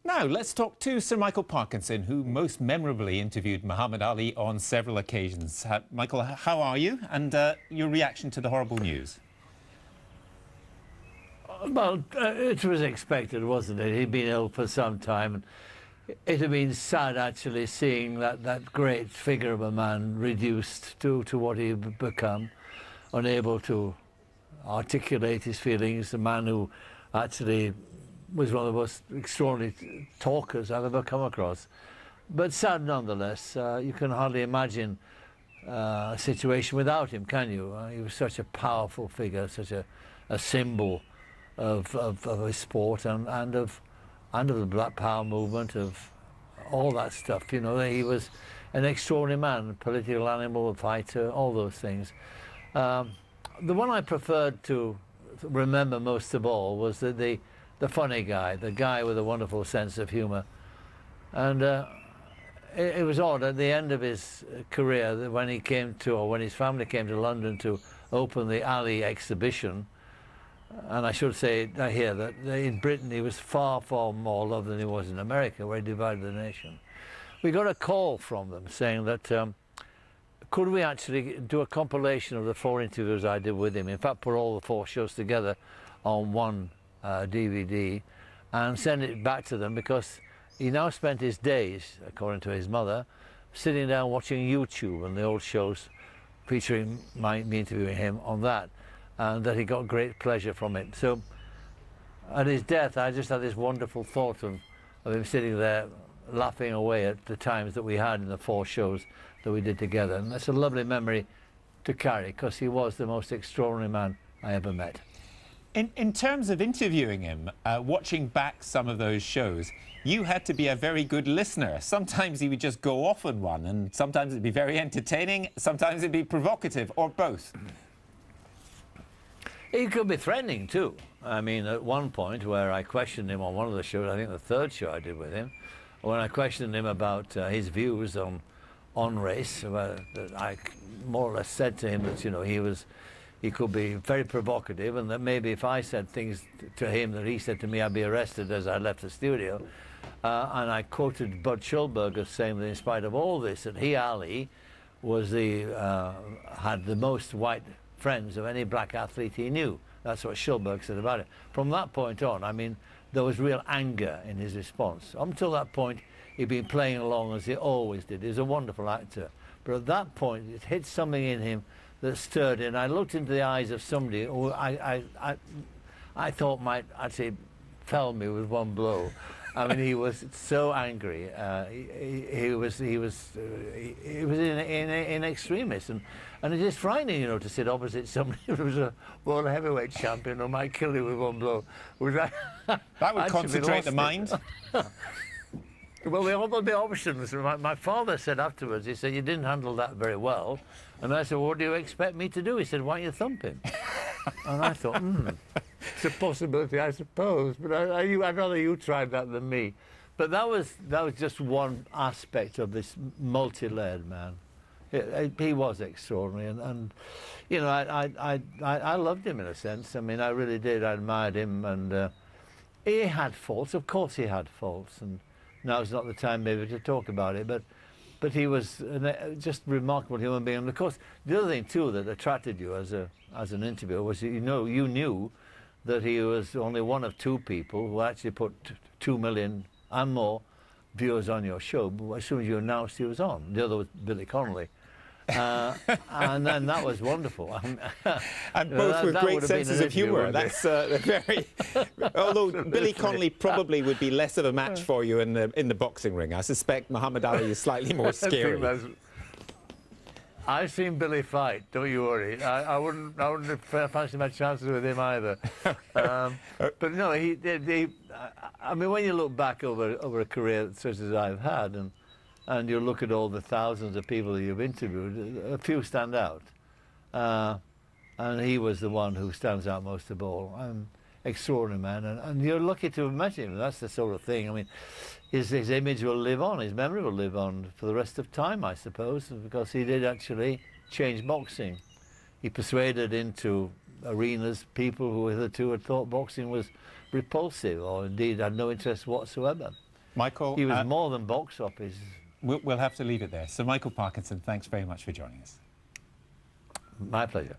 Now, let's talk to Sir Michael Parkinson, who most memorably interviewed Muhammad Ali on several occasions. Michael, how are you? And your reaction to the horrible news? Well, it was expected, wasn't it? He'd been ill for some time. It had been sad, actually, seeing that great figure of a man reduced to what he'd become, unable to articulate his feelings, a man who actually was one of the most extraordinary talkers I've ever come across. But sad nonetheless. You can hardly imagine a situation without him, can you? He was such a powerful figure, such a symbol of his sport and of the Black Power movement, of all that stuff. You know, he was an extraordinary man, a political animal, a fighter, all those things. The one I preferred to remember most of all was the funny guy, the guy with a wonderful sense of humour. And it was odd, at the end of his career, that when he came to, or when his family came to London to open the Ali exhibition, and I should say here that in Britain he was far, far more loved than he was in America, where he divided the nation. We got a call from them saying that could we actually do a compilation of the 4 interviews I did with him, in fact put all the 4 shows together on one DVD and send it back to them, because he now spent his days, according to his mother, sitting down watching YouTube and the old shows featuring me interviewing him on that, and that he got great pleasure from it. So at his death I just had this wonderful thought of him sitting there laughing away at the times that we had in the 4 shows that we did together, and that's a lovely memory to carry, because he was the most extraordinary man I ever met. In terms of interviewing him, watching back some of those shows, you had to be a very good listener. Sometimes he would just go off on one, and sometimes it'd be very entertaining, sometimes it'd be provocative, or both. He could be threatening too. I mean, at one point where I questioned him on one of the shows, I think the 3rd show I did with him, when I questioned him about his views on race, that I more or less said to him that, you know, he could be very provocative, and that maybe if I said things to him that he said to me, I'd be arrested as I left the studio. And I quoted Bud Schulberg as saying that in spite of all this, that he, Ali, was had the most white friends of any black athlete he knew. That's what Schulberg said about it. From that point on, I mean, there was real anger in his response. Up until that point, he'd been playing along as he always did. He was a wonderful actor. But at that point, it hit something in him that stirred in. I looked into the eyes of somebody who I thought might actually fell me with one blow. I mean, he was so angry. He was in extremis, and it is frightening, you know, to sit opposite somebody who was a world heavyweight champion who might kill you with one blow. That would concentrate the mind. Well, there were the options. My father said afterwards, he said, "You didn't handle that very well." And I said, "Well, what do you expect me to do?" He said, "Why don't you thump him?" And I thought, it's a possibility, I suppose, but I'd rather you tried that than me. But that was just one aspect of this multi-layered man. He was extraordinary, and you know, I loved him in a sense. I mean, I really did. I admired him, and he had faults. Of course, he had faults, and now's not the time maybe to talk about it. But he was just a remarkable human being. And of course, the other thing too that attracted you as an interviewer was, you knew that he was only one of 2 people who actually put 2 million and more viewers on your show. But as soon as you announced he was on, the other was Billy Connolly. And then that was wonderful. And both with great senses of humour. That's very. Although Billy Connolly probably would be less of a match for you in the boxing ring. I suspect Muhammad Ali is slightly more scary. I've seen Billy fight. Don't you worry. I wouldn't fancy my chances with him either. But no, he did. I mean, when you look back over a career such as I've had, and you look at all the thousands of people that you've interviewed, a few stand out. And he was the one who stands out most of all. Extraordinary man, and you're lucky to have met him. That's the sort of thing. I mean, his image will live on, his memory will live on for the rest of time, I suppose, because he did actually change boxing. He persuaded into arenas people who hitherto had thought boxing was repulsive, or indeed had no interest whatsoever. Michael, he was more than box office. we'll have to leave it there. Sir Michael Parkinson, thanks very much for joining us. My pleasure.